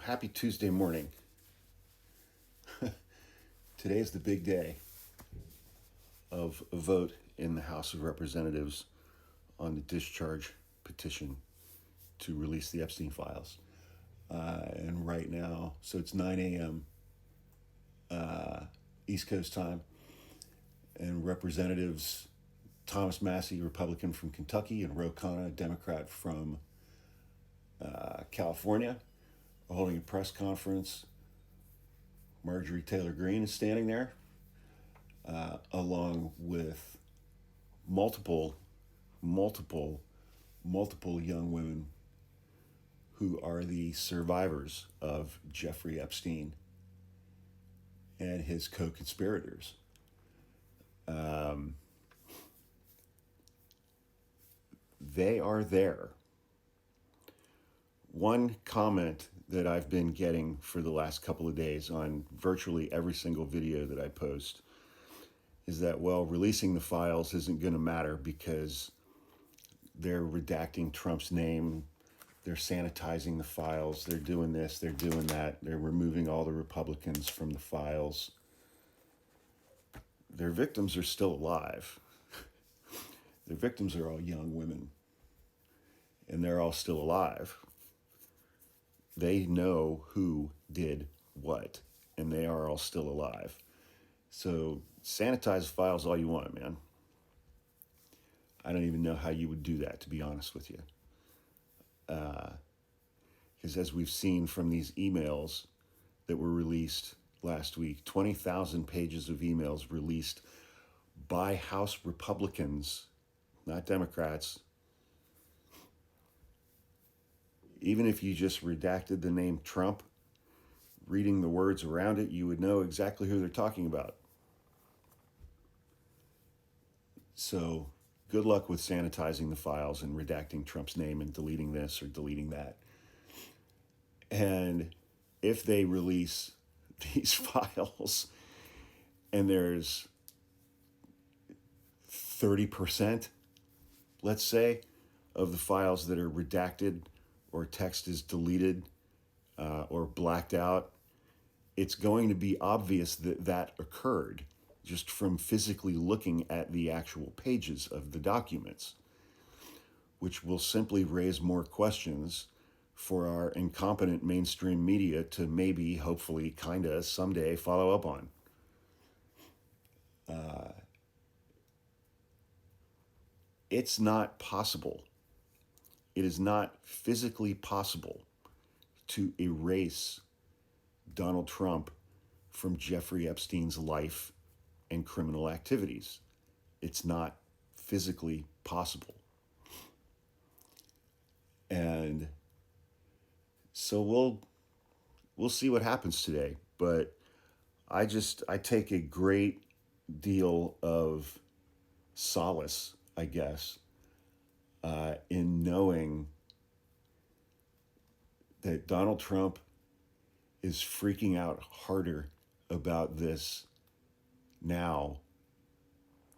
happy Tuesday morning. Today is the big day of a vote in the House of Representatives on the discharge petition to release the Epstein files. And right now, so it's 9 a.m. East Coast time, and Representatives Thomas Massie, Republican from Kentucky, and Ro Khanna, Democrat from California, are holding a press conference. Marjorie Taylor Greene is standing there, along with multiple young women who are the survivors of Jeffrey Epstein and his co-conspirators. They are there. One comment that I've been getting for the last couple of days on virtually every single video that I post is that, well, releasing the files isn't going to matter because they're redacting Trump's name, they're sanitizing the files, they're doing this, they're doing that, they're removing all the Republicans from the files. Their victims are still alive. Their victims are all young women, and they're all still alive. They know who did what, and they are all still alive. So sanitize files all you want, man. I don't even know how you would do that, to be honest with you. Because as we've seen from these emails that were released last week, 20,000 pages of emails released by House Republicans, not Democrats. Even if you just redacted the name Trump, reading the words around it, you would know exactly who they're talking about. So good luck with sanitizing the files and redacting Trump's name and deleting this or deleting that. And if they release these files and there's 30%, let's say, of the files that are redacted or text is deleted or blacked out, it's going to be obvious that that occurred just from physically looking at the actual pages of the documents, which will simply raise more questions for our incompetent mainstream media to maybe, hopefully, kinda, someday follow up on. It's not possible. It is not physically possible to erase Donald Trump from Jeffrey Epstein's life and criminal activities. It's not physically possible. And so we'll see what happens today, but I take a great deal of solace, I guess, in knowing that Donald Trump is freaking out harder about this now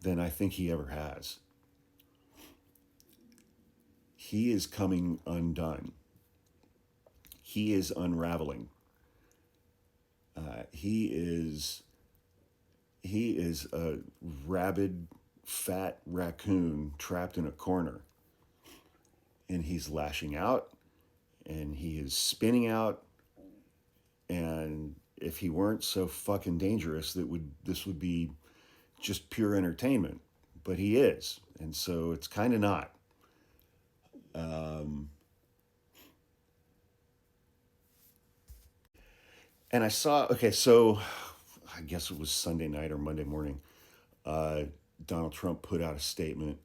than I think he ever has. He is coming undone. He is unraveling. He is a rabid, fat raccoon trapped in a corner. And he's lashing out, and he is spinning out. And if he weren't so fucking dangerous, this would be just pure entertainment. But he is, and so it's kind of not. And I saw, okay, so I guess it was Sunday night or Monday morning, Donald Trump put out a statement.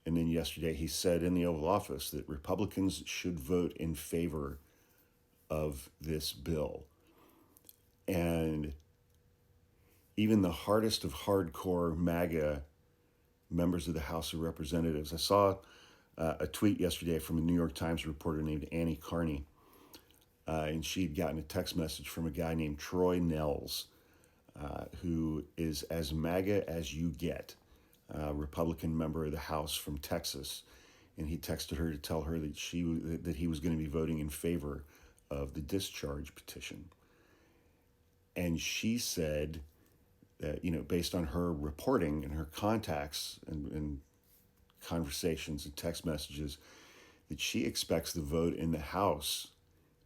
And then yesterday he said in the Oval Office that Republicans should vote in favor of this bill. And even the hardest of hardcore MAGA members of the House of Representatives, I saw a tweet yesterday from a New York Times reporter named Annie Carney. And she'd gotten a text message from a guy named Troy Nehls, who is as MAGA as you get, a Republican member of the House from Texas. And he texted her to tell her that he was going to be voting in favor of the discharge petition. And she said that, based on her reporting and her contacts and conversations and text messages, that she expects the vote in the House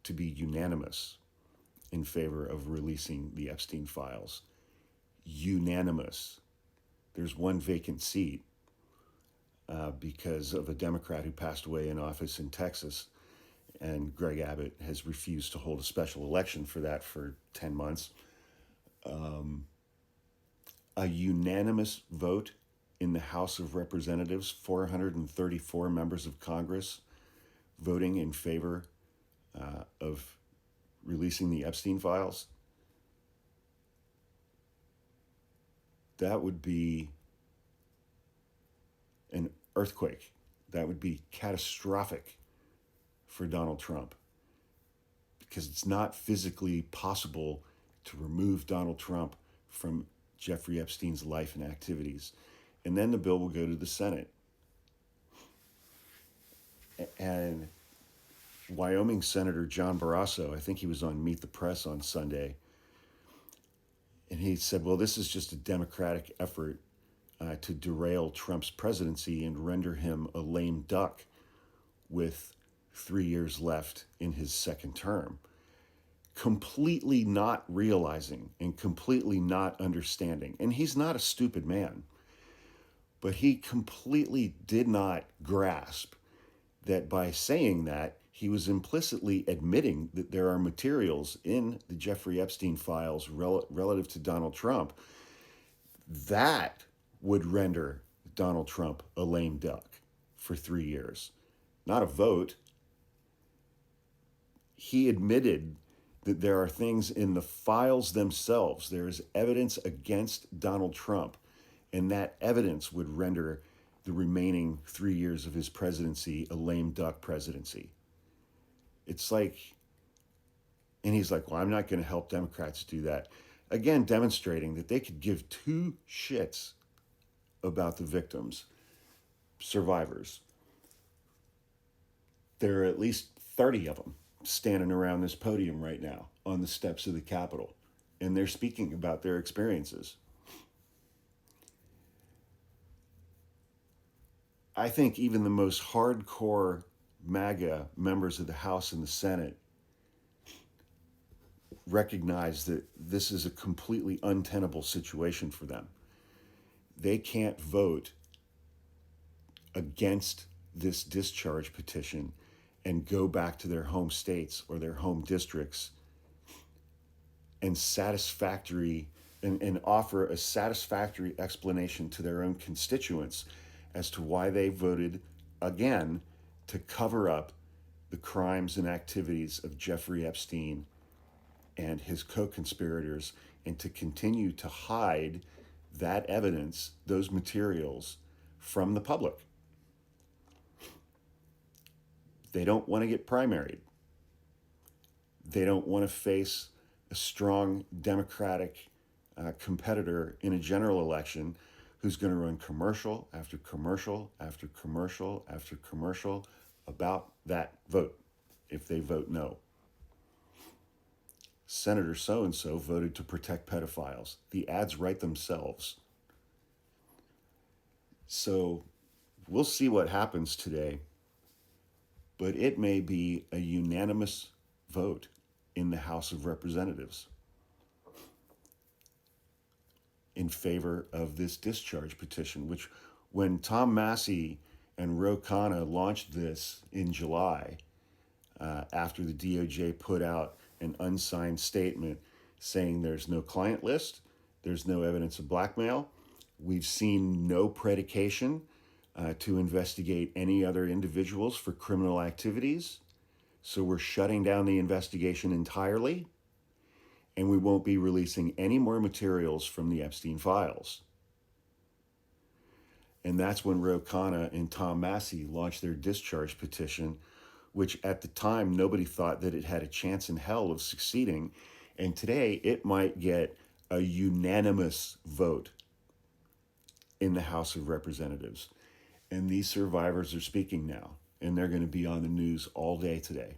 to be unanimous in favor of releasing the Epstein files. Unanimous. There's one vacant seat because of a Democrat who passed away in office in Texas, and Greg Abbott has refused to hold a special election for that for 10 months. A unanimous vote in the House of Representatives, 434 members of Congress voting in favor of releasing the Epstein files. That would be an earthquake. That would be catastrophic for Donald Trump, because it's not physically possible to remove Donald Trump from Jeffrey Epstein's life and activities. And then the bill will go to the Senate. And Wyoming Senator John Barrasso, I think he was on Meet the Press on Sunday, and he said, well, this is just a Democratic effort to derail Trump's presidency and render him a lame duck with 3 years left in his second term. Completely not realizing and completely not understanding. And he's not a stupid man, but he completely did not grasp that by saying that, he was implicitly admitting that there are materials in the Jeffrey Epstein files relative to Donald Trump that would render Donald Trump a lame duck for 3 years. Not a vote. He admitted that there are things in the files themselves. There is evidence against Donald Trump, and that evidence would render the remaining 3 years of his presidency a lame duck presidency. It's like, and he's like, well, I'm not going to help Democrats do that. Again, demonstrating that they could give two shits about the victims, survivors. There are at least 30 of them standing around this podium right now on the steps of the Capitol, and they're speaking about their experiences. I think even the most hardcore MAGA members of the House and the Senate recognize that this is a completely untenable situation for them. They can't vote against this discharge petition and go back to their home states or their home districts and offer a satisfactory explanation to their own constituents as to why they voted again to cover up the crimes and activities of Jeffrey Epstein and his co-conspirators, and to continue to hide that evidence, those materials, from the public. They don't want to get primaried. They don't want to face a strong Democratic competitor in a general election who's going to run commercial after commercial after commercial after commercial about that vote if they vote no. Senator so-and-so voted to protect pedophiles. The ads write themselves. So we'll see what happens today, but it may be a unanimous vote in the House of Representatives in favor of this discharge petition, which when Tom Massie and Ro Khanna launched this in July, after the DOJ put out an unsigned statement saying there's no client list, there's no evidence of blackmail, we've seen no predication to investigate any other individuals for criminal activities, so we're shutting down the investigation entirely, and we won't be releasing any more materials from the Epstein files. And that's when Ro Khanna and Tom Massie launched their discharge petition, which at the time nobody thought that it had a chance in hell of succeeding. And today it might get a unanimous vote in the House of Representatives. And these survivors are speaking now, and they're going to be on the news all day today.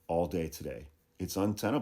All day today. It's untenable.